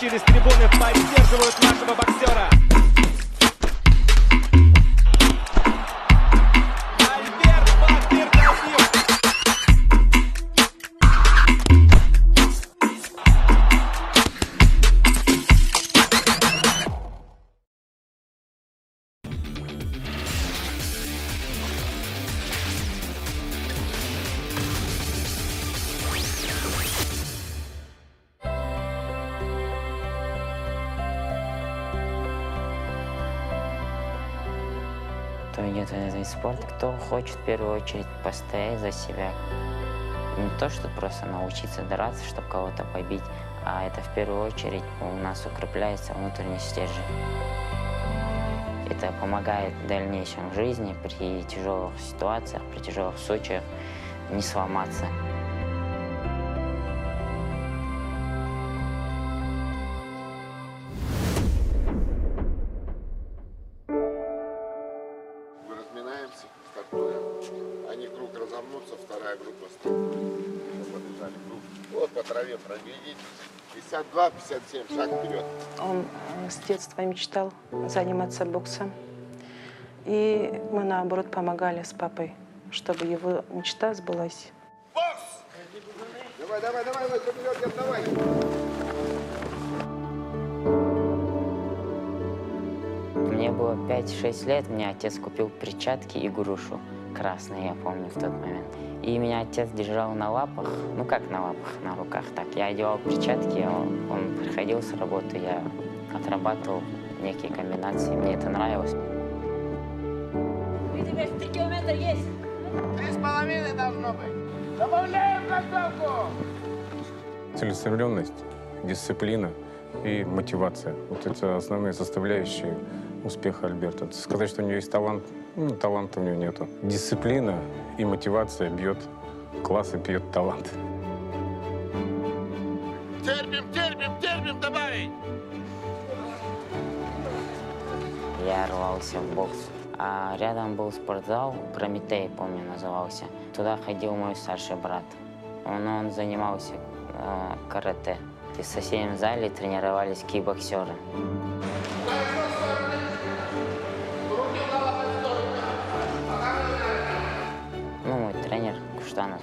через трибуны поддерживают нашего боксера. Альберт Бахтыркасимов. Кто идет в этот вид спорта, кто хочет в первую очередь постоять за себя. Не то, что просто научиться драться, чтобы кого-то побить, а это в первую очередь у нас укрепляется внутренний стержень. Это помогает в дальнейшем жизни при тяжелых ситуациях, при тяжелых случаях не сломаться. Разминаемся, стартуем. Они круг разомнутся, вторая группа стартует. Побежали круг. Вот по траве пробегите. 52, 57, шаг вперед. Он с детства мечтал заниматься боксом. И мы, наоборот, помогали с папой, чтобы его мечта сбылась. Бокс! Давай, давай, давай, вперед, давай! Мне было 5-6 лет, мне отец купил перчатки и грушу красные, я помню в тот момент. И меня отец держал на лапах, ну как на лапах, на руках так. Я одевал перчатки, он приходил с работы, я отрабатывал некие комбинации, мне это нравилось. У тебя 3 километра есть? 3,5 должно быть. Добавляем концовку! Целеустремленность, дисциплина и мотивация. Вот это основные составляющие успеха Альберта. Сказать, что у него есть талант, ну, таланта у него нету. Дисциплина и мотивация бьет класс и бьет талант. Терпим, терпим, терпим, добавить! Я рвался в бокс. А рядом был спортзал, Прометей, помню, назывался. Туда ходил мой старший брат. Он занимался карате. И в соседнем зале тренировались кикбоксеры. Ну, мой тренер Куштанов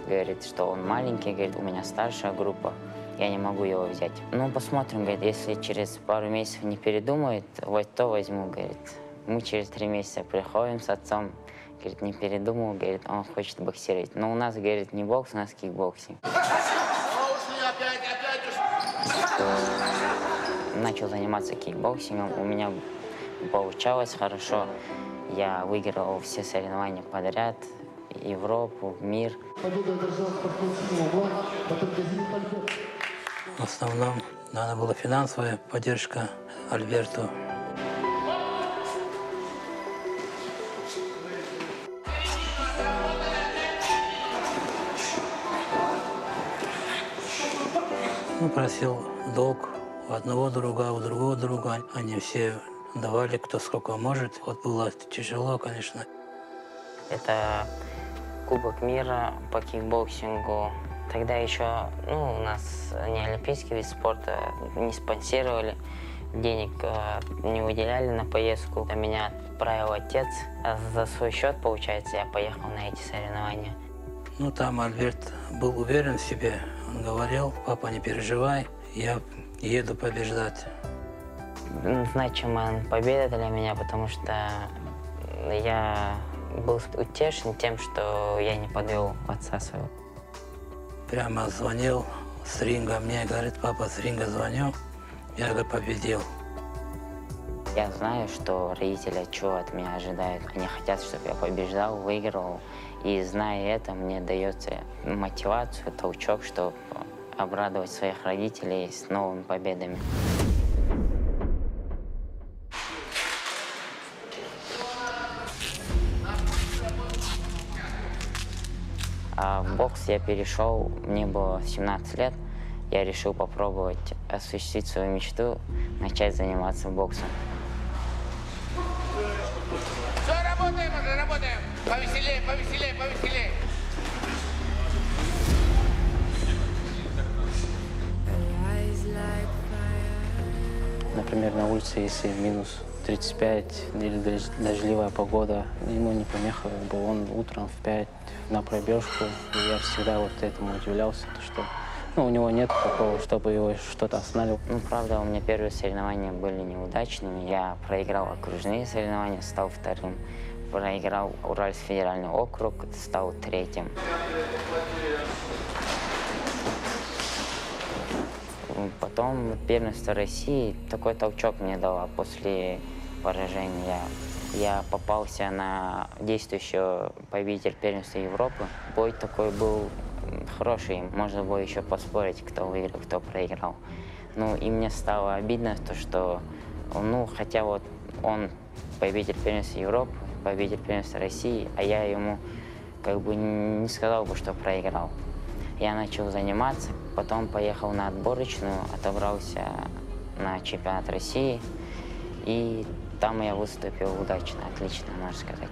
говорит, что он маленький, говорит, у меня старшая группа, я не могу его взять. Ну, посмотрим, говорит, если через пару месяцев не передумает, вот то возьму, говорит. Мы через 3 месяца приходим с отцом, говорит, не передумал, говорит, он хочет боксировать. Но у нас, говорит, не бокс, у нас кикбоксинг. Начал заниматься кикбоксингом, у меня получалось хорошо. Я выиграл все соревнования подряд, Европу, мир. В основном надо была финансовая поддержка Альберту. Ну, просил долг у одного друга, у другого друга. Они все давали, кто сколько может. Вот было тяжело, конечно. Это Кубок мира по кикбоксингу. Тогда еще, ну, у нас не олимпийский вид спорта, не спонсировали, денег не выделяли на поездку. Меня отправил отец. А за свой счет, получается, я поехал на эти соревнования. Ну, там Альберт был уверен в себе. Он говорил, папа, не переживай, я еду побеждать. Значимая победа для меня, потому что я был утешен тем, что я не подвел отца своего. Прямо звонил с ринга мне, говорит, папа, с ринга звоню, я говорю, победил. Я знаю, что родители чего от меня ожидают. Они хотят, чтобы я побеждал, выигрывал. И зная это, мне дается мотивацию, толчок, чтобы обрадовать своих родителей с новыми победами. А в бокс я перешел, мне было 17 лет. Я решил попробовать осуществить свою мечту, начать заниматься боксом. Все, работаем уже, работаем. Повеселее, повеселее, повеселее. Eyes like fire. например, на улице, если минус 35 или дождливая погода, ему не помеха, как бы он утром в 5 на пробежку. И я всегда вот этому удивлялся, что у него нет такого, чтобы его что-то останавливало. Ну, правда, у меня первые соревнования были неудачными. Я проиграл окружные соревнования, стал вторым. Проиграл Уральский федеральный округ, стал третьим. Потом первенство России такой толчок мне дало после поражения. Я попался на действующего победителя первенства Европы. Бой такой был хороший, можно было еще поспорить, кто выиграл, кто проиграл. Ну и мне стало обидно, то, что, хотя вот он победитель первенства Европы, победитель первенства России, а я ему как бы не сказал бы, что проиграл. Я начал заниматься, потом поехал на отборочную, отобрался на чемпионат России, и там я выступил удачно, отлично, можно сказать.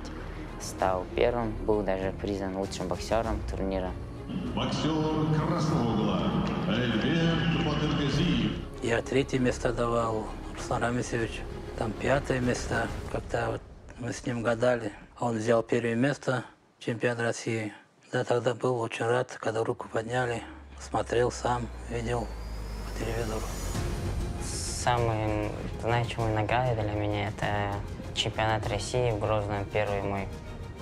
Стал первым, был даже признан лучшим боксером турнира. Боксер красного угла Альберт Батыргазиев. Я 3-е место давал, Руслан Рамисович, там 5-е место. Как-то вот мы с ним гадали, он взял 1-е место в чемпионат России. Да, тогда был очень рад, когда руку подняли, смотрел сам, видел по телевизору. Самые значимые награды для меня — это чемпионат России в Грозном, первый мой.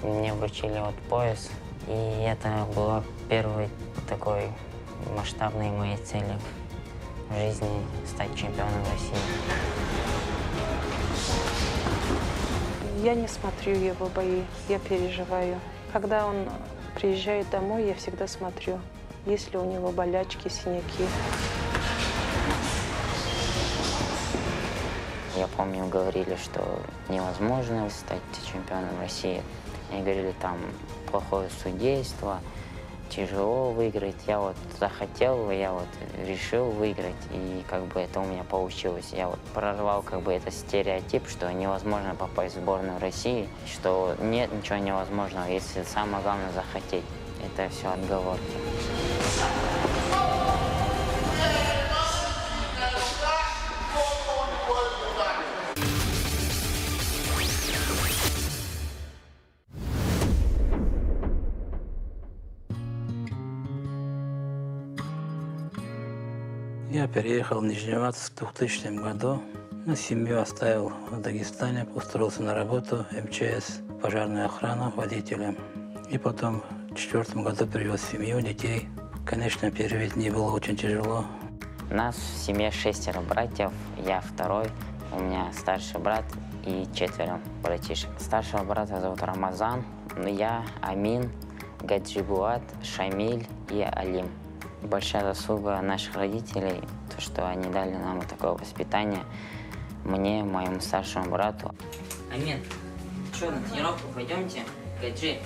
Мне вручили вот пояс, и это было первой такой масштабной моей целью в жизни — стать чемпионом России. Я не смотрю его бои, я переживаю. Когда он приезжает домой, я всегда смотрю, есть ли у него болячки, синяки. Я помню, говорили, что невозможно стать чемпионом России. Мне говорили, там плохое судейство, тяжело выиграть. Я вот захотел, я вот решил выиграть, и как бы это у меня получилось. Я вот прорвал как бы этот стереотип, что невозможно попасть в сборную России, что нет ничего невозможного, если самое главное захотеть. Это все отговорки. Я переехал в Нижневартовск в 2000 году. Семью оставил в Дагестане, устроился на работу МЧС, пожарную охрану, водителем. И потом в 2004 году привез семью, детей. Конечно, первые дни было очень тяжело. Нас в семье 6 братьев, я второй, у меня старший брат и 4 братишек. Старшего брата зовут Рамазан, я, Амин, Гаджибуат, Шамиль и Алим. Большая заслуга наших родителей, то, что они дали нам такое воспитание, мне, моему старшему брату. Амин, что, на тренировку пойдемте? Гаджи,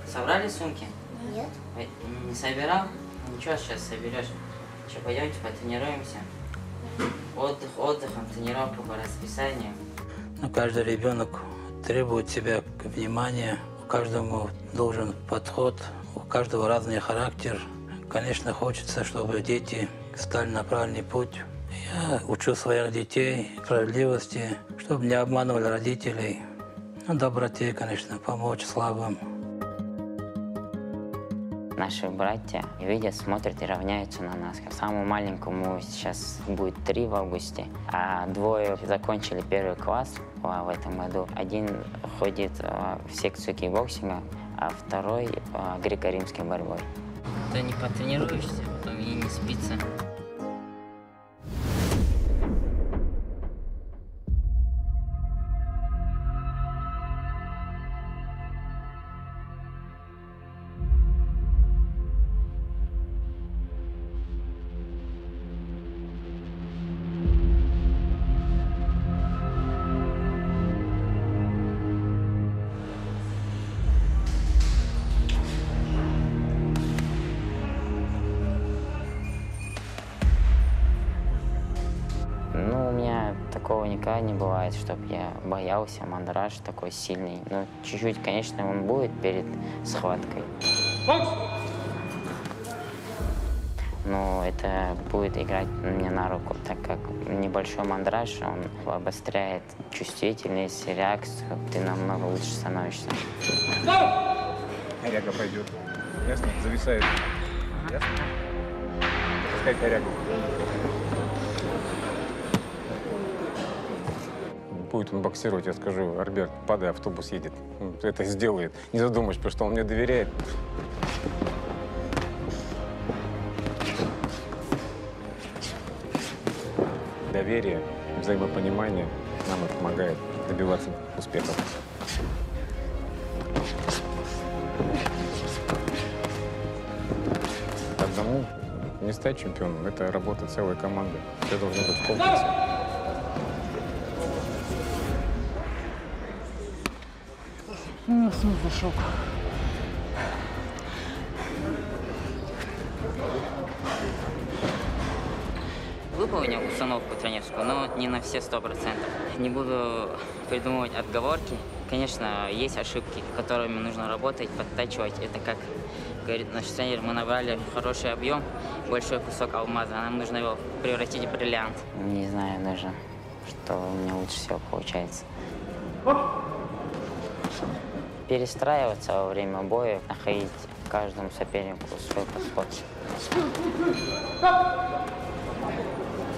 собрали сумки? Нет. Не собирал? Ничего, сейчас соберешь. Что, пойдемте потренируемся? Отдыхом, тренировку по расписанию. Каждый ребенок требует себя внимания, у каждому должен подход, у каждого разный характер. Конечно, хочется, чтобы дети стали на правильный путь. Я учу своих детей справедливости, чтобы не обманывали родителей. Доброте, конечно, помочь слабым. Наши братья видят, смотрят и равняются на нас. Самому маленькому сейчас будет 3 в августе, а 2 закончили 1 класс в этом году. Один ходит в секцию кикбоксинга, а 2 греко-римской борьбой. Ты не потренируешься, потом и не спится. У меня такого никогда не бывает, чтобы я боялся, мандраж такой сильный. Ну, чуть-чуть, конечно, он будет перед схваткой. но это будет играть мне на руку, так как небольшой мандраж, он обостряет чувствительность, реакцию, ты намного лучше становишься. Коряга пойдет. Ясно? Зависает. Ясно? Пускай коряга. Будет он боксировать, я скажу: Альберт, падай, автобус едет. Он это сделает. Не задумаешь, потому что он мне доверяет. Доверие, взаимопонимание нам и помогает добиваться успехов. Одному не стать чемпионом, это работа целой команды. Все должно быть в комплексе. Выполнил установку тренерскую, но не на все 100%. Не буду придумывать отговорки. Конечно, есть ошибки, которыми нужно работать, подтачивать. Это, как говорит наш тренер, мы набрали хороший объем, большой кусок алмаза, а нам нужно его превратить в бриллиант. Не знаю даже, что у меня лучше всего получается. Перестраиваться во время боя, находить каждому сопернику свой подход.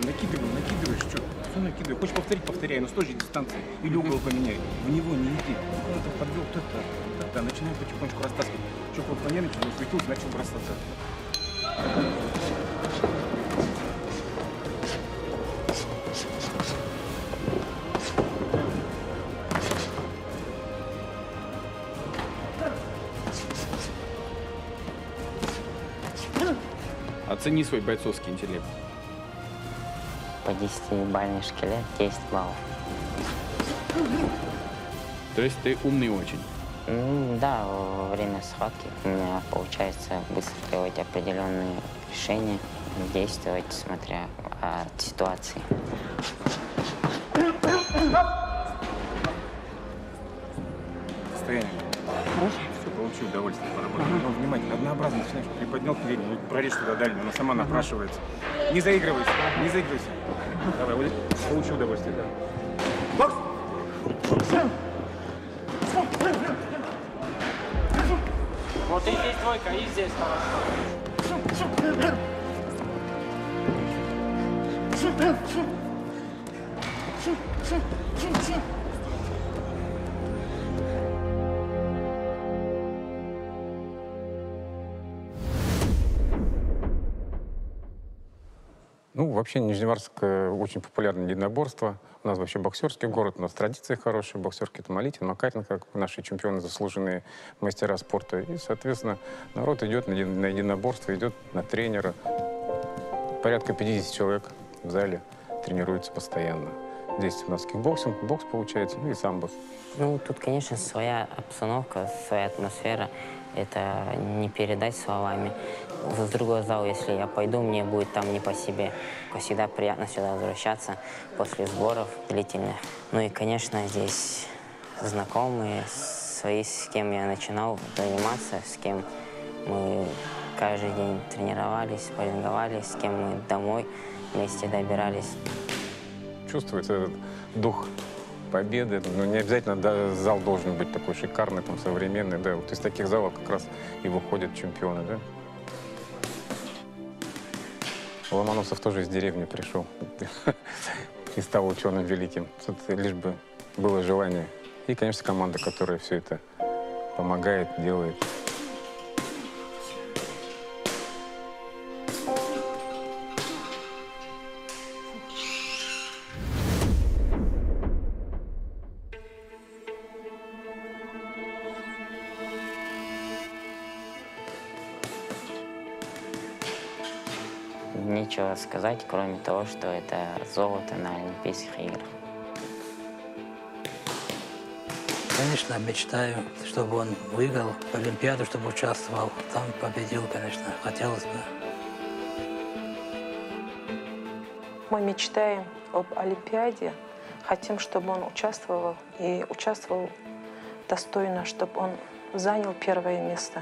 Накидывай, что? Все накидывай. Хочешь повторить, повторяй, но с той же дистанции. Или угол поменяй. В него не иди. Он это подвел, то-то. Начинай потихонечку растаскивать. Чтобы он понервничал, он светился, начал бросаться. Оцени свой бойцовский интеллект. По 10-бальной шкале 10 баллов. То есть ты умный очень. Да, во время схватки у меня получается быстро делать определенные решения, действовать, смотря от ситуации. Состояние. Хорошо. Все, получил удовольствие поработать. Но внимательно, однообразно начинаешь. Приподнял переднюю, прорежь туда дальнюю, она сама напрашивается. Не заигрывайся, не заигрывайся. Давай, вот получил удовольствие, да. Бокс! Вот и здесь двойка, и здесь хорошо. Ну, вообще, Нижневартовск очень популярное единоборство. У нас вообще боксерский город, у нас традиции хорошие. Боксерки — это Малитин, Макарин, как наши чемпионы, заслуженные мастера спорта. И, соответственно, народ идет на единоборство, идет на тренера. Порядка 50 человек в зале тренируются постоянно. Здесь у нас кикбоксинг, бокс получается, ну и самбо. Ну, тут, конечно, своя обстановка, своя атмосфера. Это не передать словами. В другой зал, если я пойду, мне будет там не по себе. Всегда приятно сюда возвращаться после сборов длительных. Ну и, конечно, здесь знакомые, свои, с кем я начинал заниматься, с кем мы каждый день тренировались, спарринговались, с кем мы домой вместе добирались. Чувствуется этот дух победы. Но не обязательно зал должен быть такой шикарный, там, современный. Да. Вот из таких залов как раз и выходят чемпионы. Да? Ломоносов тоже из деревни пришел и стал ученым великим. Тут лишь бы было желание. И, конечно, команда, которая все это помогает, делает. Нечего сказать, кроме того, что это золото на Олимпийских играх. Конечно, мечтаю, чтобы он выиграл Олимпиаду, чтобы участвовал. Там победил, конечно, хотелось бы. Мы мечтаем об Олимпиаде, хотим, чтобы он участвовал и участвовал достойно, чтобы он занял первое место.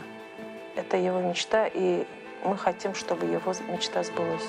Это его мечта, и мы хотим, чтобы его мечта сбылась.